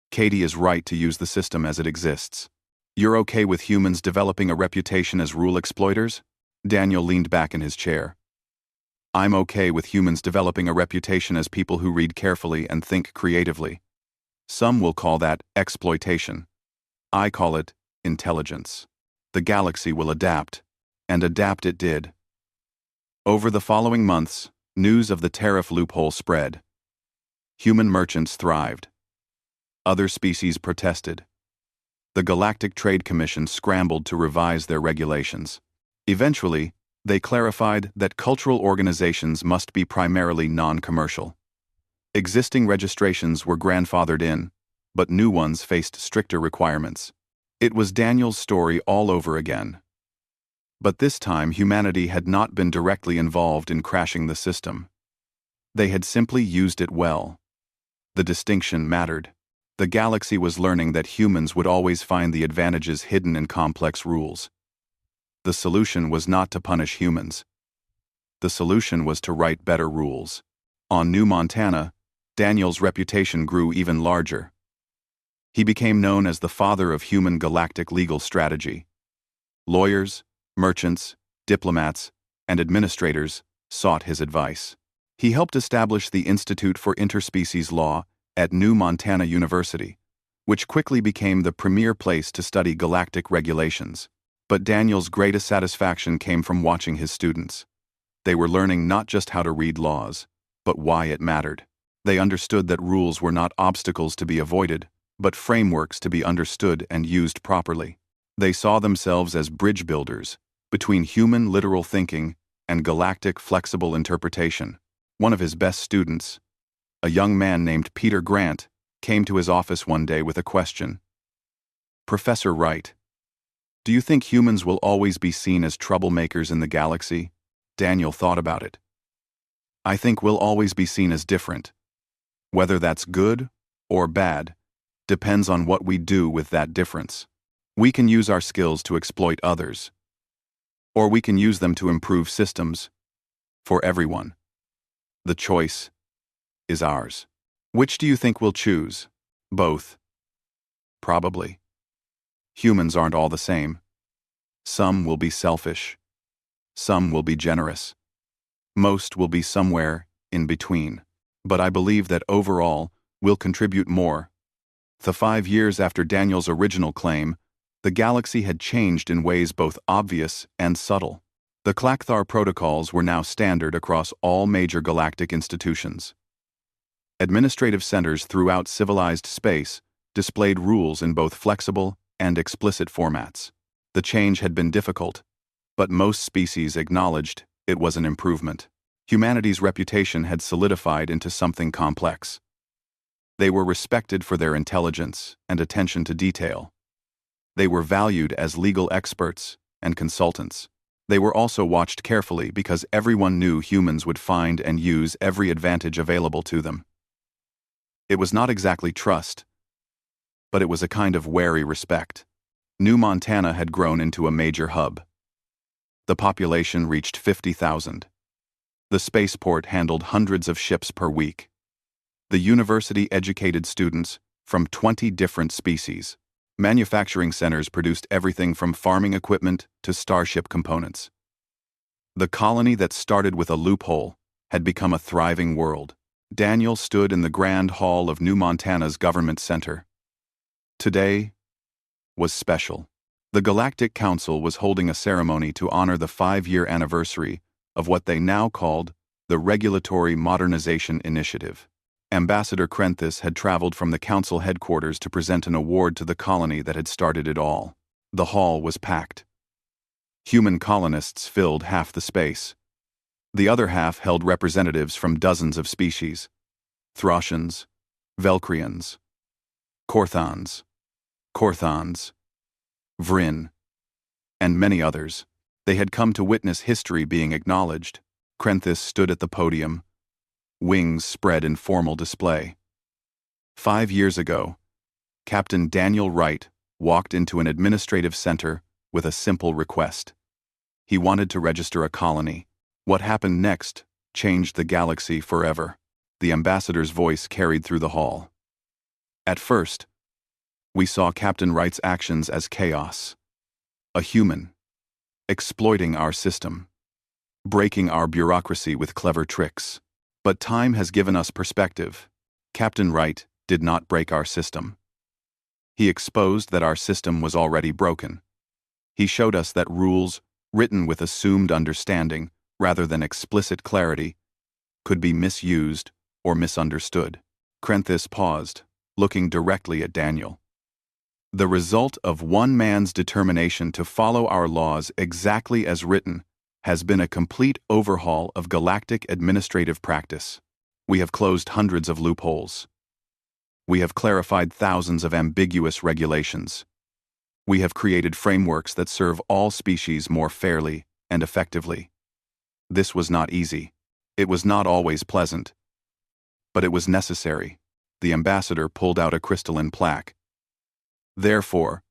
Katie is right to use the system as it exists. You're okay with humans developing a reputation as rule exploiters? Daniel leaned back in his chair. I'm okay with humans developing a reputation as people who read carefully and think creatively. Some will call that exploitation. I call it intelligence. The galaxy will adapt, and adapt it did. Over the following months, news of the tariff loophole spread. Human merchants thrived. Other species protested. The Galactic Trade Commission scrambled to revise their regulations. Eventually, they clarified that cultural organizations must be primarily non-commercial. Existing registrations were grandfathered in, but new ones faced stricter requirements. It was Daniel's story all over again. But this time humanity had not been directly involved in crashing the system. They had simply used it well. The distinction mattered. The galaxy was learning that humans would always find the advantages hidden in complex rules. The solution was not to punish humans. The solution was to write better rules. On New Montana, Daniel's reputation grew even larger. He became known as the father of human galactic legal strategy. Lawyers, merchants, diplomats, and administrators sought his advice. He helped establish the Institute for Interspecies Law at New Montana University, which quickly became the premier place to study galactic regulations. But Daniel's greatest satisfaction came from watching his students. They were learning not just how to read laws, but why it mattered. They understood that rules were not obstacles to be avoided, but frameworks to be understood and used properly. They saw themselves as bridge builders between human literal thinking and galactic flexible interpretation. One of his best students, a young man named Peter Grant, came to his office one day with a question. "Professor Wright, do you think humans will always be seen as troublemakers in the galaxy?" Daniel thought about it. "I think we'll always be seen as different. Whether that's good or bad depends on what we do with that difference. We can use our skills to exploit others, or we can use them to improve systems for everyone. The choice is ours. Which do you think we'll choose?" "Both." "Probably. Humans aren't all the same. Some will be selfish. Some will be generous. Most will be somewhere in between. But I believe that overall, we'll contribute more." The 5 years after Daniel's original claim, the galaxy had changed in ways both obvious and subtle. The Clacthar protocols were now standard across all major galactic institutions. Administrative centers throughout civilized space displayed rules in both flexible and explicit formats. The change had been difficult, but most species acknowledged it was an improvement. Humanity's reputation had solidified into something complex. They were respected for their intelligence and attention to detail. They were valued as legal experts and consultants. They were also watched carefully because everyone knew humans would find and use every advantage available to them. It was not exactly trust, but it was a kind of wary respect. New Montana had grown into a major hub. The population reached 50,000. The spaceport handled hundreds of ships per week. The university educated students from 20 different species. Manufacturing centers produced everything from farming equipment to starship components. The colony that started with a loophole had become a thriving world. Daniel stood in the grand hall of New Montana's government center. Today was special. The Galactic Council was holding a ceremony to honor the 5-year anniversary of what they now called the Regulatory Modernization Initiative. Ambassador Krenthis had traveled from the council headquarters to present an award to the colony that had started it all. The hall was packed. Human colonists filled half the space. The other half held representatives from dozens of species: Throtians, Velcrians, Korthons, Vryn, and many others. They had come to witness history being acknowledged. Krenthis stood at the podium, wings spread in formal display. 5 years ago, Captain Daniel Wright walked into an administrative center with a simple request. He wanted to register a colony. What happened next changed the galaxy forever. The ambassador's voice carried through the hall. At first, we saw Captain Wright's actions as chaos. A human, exploiting our system, breaking our bureaucracy with clever tricks. But time has given us perspective. Captain Wright did not break our system. He exposed that our system was already broken. He showed us that rules, written with assumed understanding rather than explicit clarity, could be misused or misunderstood. Krenthis paused, looking directly at Daniel. The result of one man's determination to follow our laws exactly as written has been a complete overhaul of galactic administrative practice. We have closed hundreds of loopholes. We have clarified thousands of ambiguous regulations. We have created frameworks that serve all species more fairly and effectively. This was not easy. It was not always pleasant. But it was necessary. The ambassador pulled out a crystalline plaque. Therefore,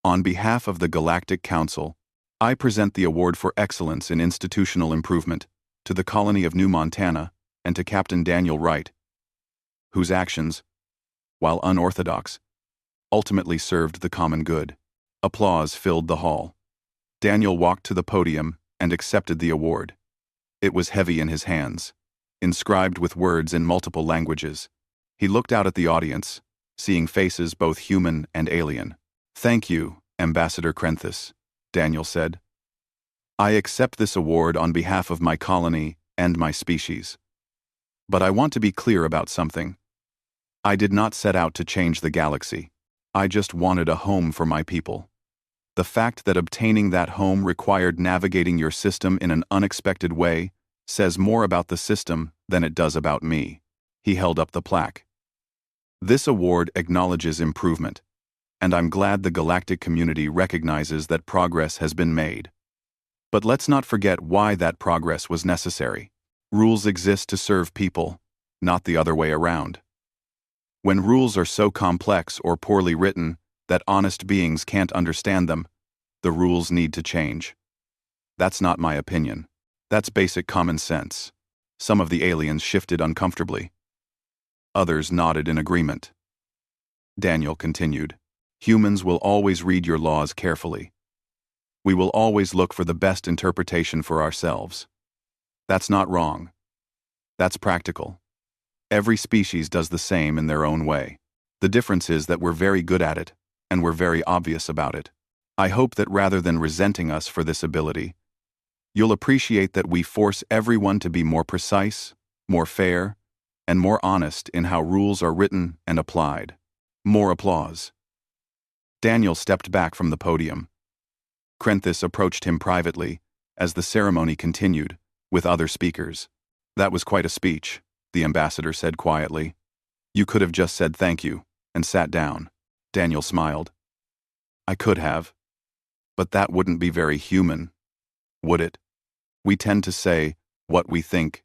on behalf of the Galactic Council, I present the Award for Excellence in Institutional Improvement to the colony of New Montana and to Captain Daniel Wright, whose actions, while unorthodox, ultimately served the common good. Applause filled the hall. Daniel walked to the podium and accepted the award. It was heavy in his hands, inscribed with words in multiple languages. He looked out at the audience, seeing faces both human and alien. "Thank you, Ambassador Krenthis," Daniel said. "I accept this award on behalf of my colony and my species. But I want to be clear about something. I did not set out to change the galaxy. I just wanted a home for my people. The fact that obtaining that home required navigating your system in an unexpected way says more about the system than it does about me." He held up the plaque. "This award acknowledges improvement, and I'm glad the galactic community recognizes that progress has been made. But let's not forget why that progress was necessary. Rules exist to serve people, not the other way around. When rules are so complex or poorly written that honest beings can't understand them, the rules need to change. That's not my opinion. That's basic common sense." Some of the aliens shifted uncomfortably. Others nodded in agreement. Daniel continued, "Humans will always read your laws carefully. We will always look for the best interpretation for ourselves. That's not wrong. That's practical. Every species does the same in their own way. The difference is that we're very good at it, and we're very obvious about it. I hope that rather than resenting us for this ability, you'll appreciate that we force everyone to be more precise, more fair, and more honest in how rules are written and applied." More applause. Daniel stepped back from the podium. Krenthis approached him privately as the ceremony continued, with other speakers. "That was quite a speech," the ambassador said quietly. "You could have just said thank you and sat down." Daniel smiled. "I could have. But that wouldn't be very human, would it? We tend to say what we think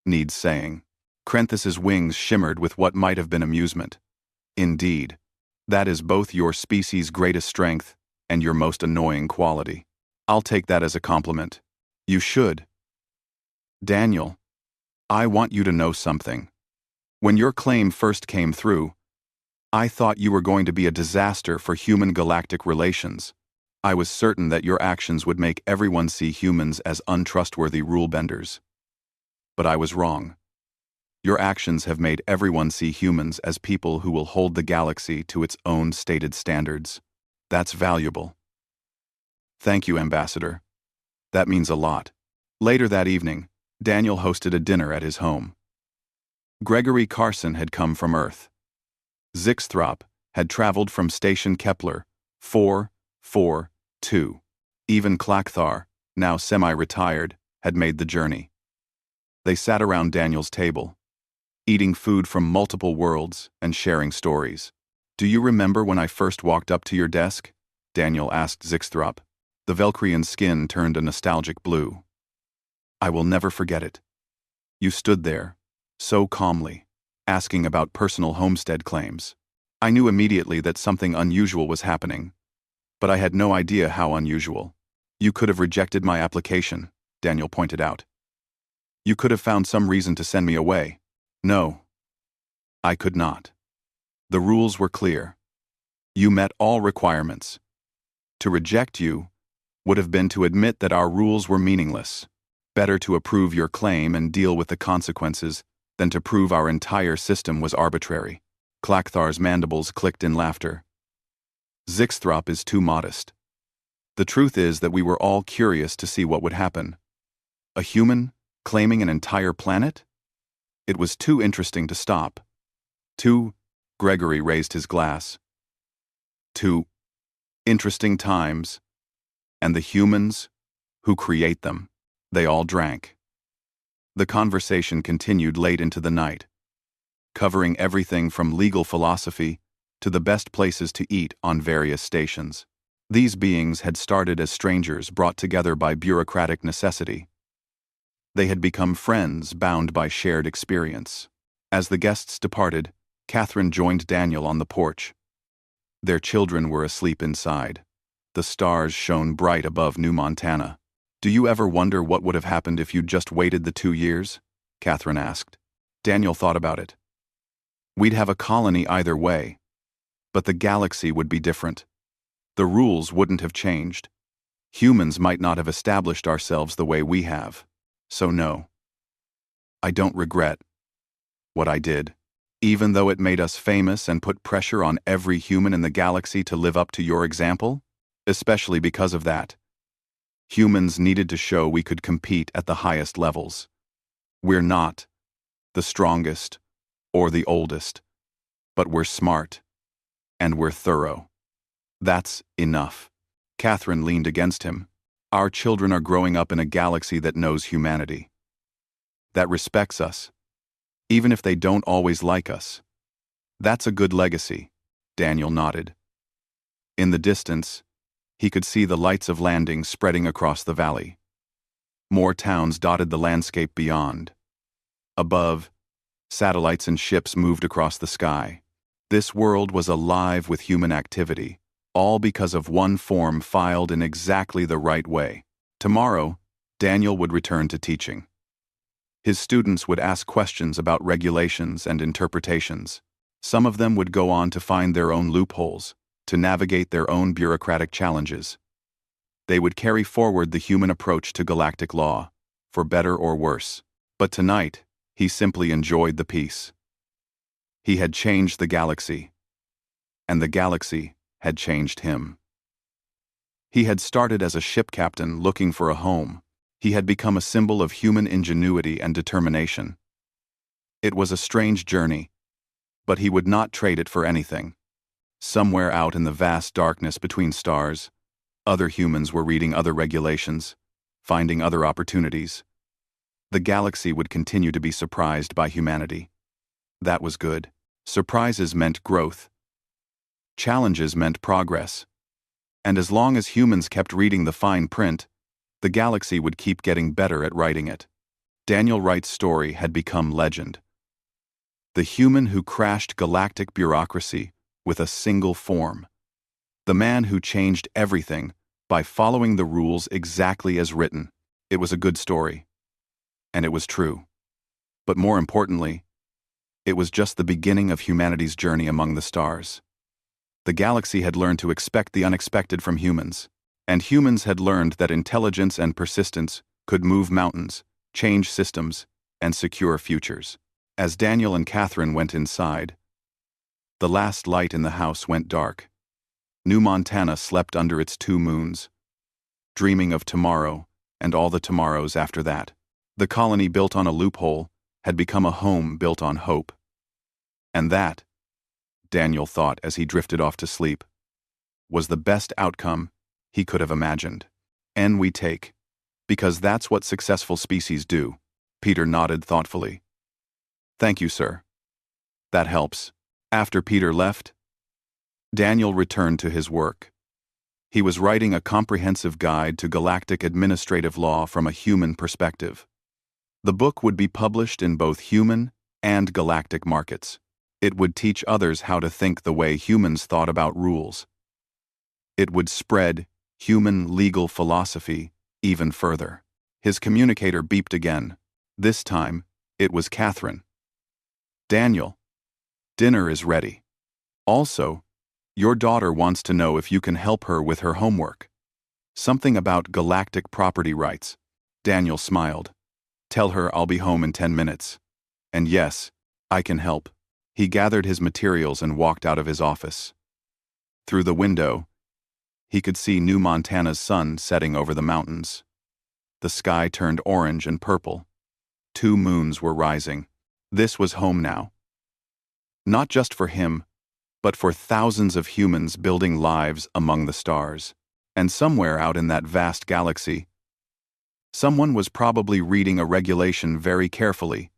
needs saying." Krenthis's wings shimmered with what might have been amusement. "Indeed, that is both your species' greatest strength and your most annoying quality. I'll take that as a compliment. You should. Daniel, I want you to know something. When your claim first came through, I thought you were going to be a disaster for human-galactic relations. I was certain that your actions would make everyone see humans as untrustworthy rule-benders. But I was wrong. Your actions have made everyone see humans as people who will hold the galaxy to its own stated standards. That's valuable." "Thank you, Ambassador. That means a lot." Later that evening, Daniel hosted a dinner at his home. Gregory Carson had come from Earth. Zixthrop had traveled from Station Kepler 442. Even Clackthar, now semi-retired, had made the journey. They sat around Daniel's table, eating food from multiple worlds and sharing stories. "Do you remember when I first walked up to your desk?" Daniel asked Zixthrop. The Velcrian's skin turned a nostalgic blue. "I will never forget it. You stood there, so calmly, asking about personal homestead claims. I knew immediately that something unusual was happening, but I had no idea how unusual. You could have rejected my application," Daniel pointed out. "You could have found some reason to send me away. No, I could not. The rules were clear. You met all requirements. To reject you would have been to admit that our rules were meaningless. Better to approve your claim and deal with the consequences than to prove our entire system was arbitrary." Clackthar's mandibles clicked in laughter. "Zixthrop is too modest. The truth is that we were all curious to see what would happen. A human claiming an entire planet? It was too interesting to stop. Gregory raised his glass. Too interesting times. And the humans who create them." They all drank. The conversation continued late into the night, covering everything from legal philosophy to the best places to eat on various stations. These beings had started as strangers brought together by bureaucratic necessity. They had become friends bound by shared experience. As the guests departed, Catherine joined Daniel on the porch. Their children were asleep inside. The stars shone bright above New Montana. "Do you ever wonder what would have happened if you'd just waited the 2 years?" Catherine asked. Daniel thought about it. "We'd have a colony either way. But the galaxy would be different. The rules wouldn't have changed. Humans might not have established ourselves the way we have. So no. I don't regret what I did, even though it made us famous and put pressure on every human in the galaxy to live up to your example, especially because of that. Humans needed to show we could compete at the highest levels. We're not the strongest or the oldest, but we're smart and we're thorough. That's enough. Catherine leaned against him. Our children are growing up in a galaxy that knows humanity, that respects us, even if they don't always like us. That's a good legacy, Daniel nodded. In the distance, he could see the lights of landing spreading across the valley. More towns dotted the landscape beyond. Above, satellites and ships moved across the sky. This world was alive with human activity, all because of one form filed in exactly the right way. Tomorrow, Daniel would return to teaching. His students would ask questions about regulations and interpretations. Some of them would go on to find their own loopholes, to navigate their own bureaucratic challenges. They would carry forward the human approach to galactic law, for better or worse. But tonight, he simply enjoyed the peace. He had changed the galaxy, and the galaxy had changed him. He had started as a ship captain looking for a home. He had become a symbol of human ingenuity and determination. It was a strange journey, but he would not trade it for anything. Somewhere out in the vast darkness between stars, other humans were reading other regulations, finding other opportunities. The galaxy would continue to be surprised by humanity. That was good. Surprises meant growth. Challenges meant progress. And as long as humans kept reading the fine print, the galaxy would keep getting better at writing it. Daniel Wright's story had become legend. The human who crashed galactic bureaucracy with a single form. The man who changed everything by following the rules exactly as written. It was a good story. And it was true. But more importantly, it was just the beginning of humanity's journey among the stars. The galaxy had learned to expect the unexpected from humans, and humans had learned that intelligence and persistence could move mountains, change systems, and secure futures. As Daniel and Catherine went inside, the last light in the house went dark. New Montana slept under its 2 moons, dreaming of tomorrow and all the tomorrows after that. The colony built on a loophole had become a home built on hope. And that, Daniel thought as he drifted off to sleep, was the best outcome he could have imagined. And we take, because that's what successful species do. Peter nodded thoughtfully. Thank you, sir. That helps. After Peter left, Daniel returned to his work. He was writing a comprehensive guide to galactic administrative law from a human perspective. The book would be published in both human and galactic markets. It would teach others how to think the way humans thought about rules. It would spread human legal philosophy even further. His communicator beeped again. This time, it was Catherine. Daniel, dinner is ready. Also, your daughter wants to know if you can help her with her homework. Something about galactic property rights. Daniel smiled. Tell her I'll be home in 10 minutes. And yes, I can help. He gathered his materials and walked out of his office. Through the window, he could see New Montana's sun setting over the mountains. The sky turned orange and purple. 2 moons were rising. This was home now. Not just for him, but for thousands of humans building lives among the stars. And somewhere out in that vast galaxy, someone was probably reading a regulation very carefully,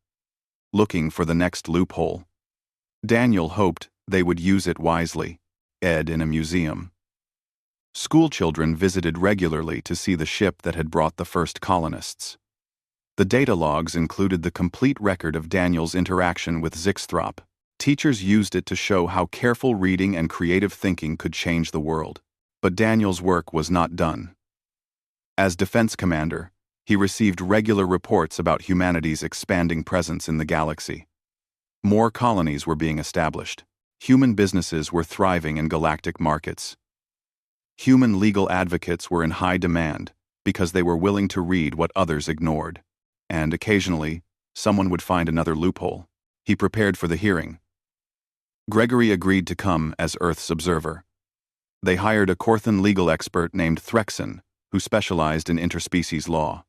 looking for the next loophole. Daniel hoped they would use it wisely. Ed in a museum. Schoolchildren visited regularly to see the ship that had brought the first colonists. The data logs included the complete record of Daniel's interaction with Zixthrop. Teachers used it to show how careful reading and creative thinking could change the world. But Daniel's work was not done. As defense commander, he received regular reports about humanity's expanding presence in the galaxy. More colonies were being established. Human businesses were thriving in galactic markets. Human legal advocates were in high demand because they were willing to read what others ignored. And occasionally, someone would find another loophole. He prepared for the hearing. Gregory agreed to come as Earth's observer. They hired a Corthan legal expert named Threxon, who specialized in interspecies law.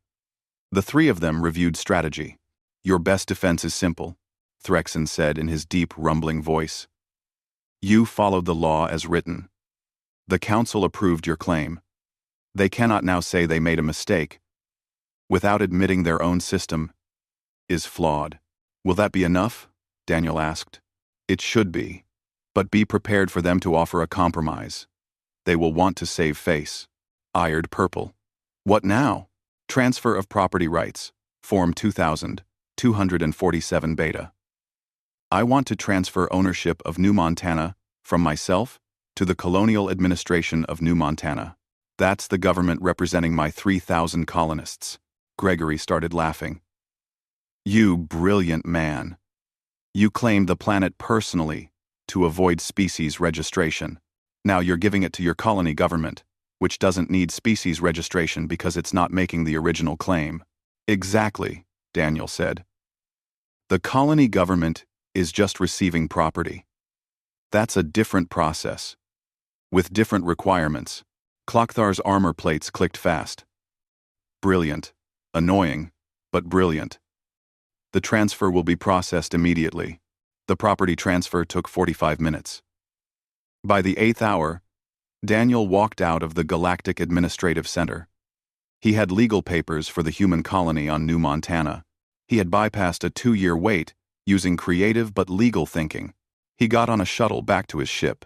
The three of them reviewed strategy. "Your best defense is simple," Threxon said in his deep, rumbling voice. "You followed the law as written. The Council approved your claim. They cannot now say they made a mistake, without admitting their own system is flawed." "Will that be enough?" Daniel asked. "It should be. But be prepared for them to offer a compromise. They will want to save face." Eyed purple. "What now?" "Transfer of property rights. Form 2247 Beta. I want to transfer ownership of New Montana from myself to the Colonial Administration of New Montana. That's the government representing my 3,000 colonists." Gregory started laughing. "You brilliant man. You claimed the planet personally to avoid species registration. Now you're giving it to your colony government, which doesn't need species registration because it's not making the original claim." "Exactly," Daniel said. "The colony government is just receiving property. That's a different process, with different requirements." Clockthar's armor plates clicked fast. "Brilliant. Annoying, but brilliant. The transfer will be processed immediately." The property transfer took 45 minutes. By the 8th hour, Daniel walked out of the Galactic Administrative Center. He had legal papers for the human colony on New Montana. He had bypassed a 2-year wait using creative but legal thinking. He got on a shuttle back to his ship.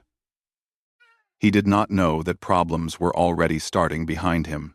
He did not know that problems were already starting behind him.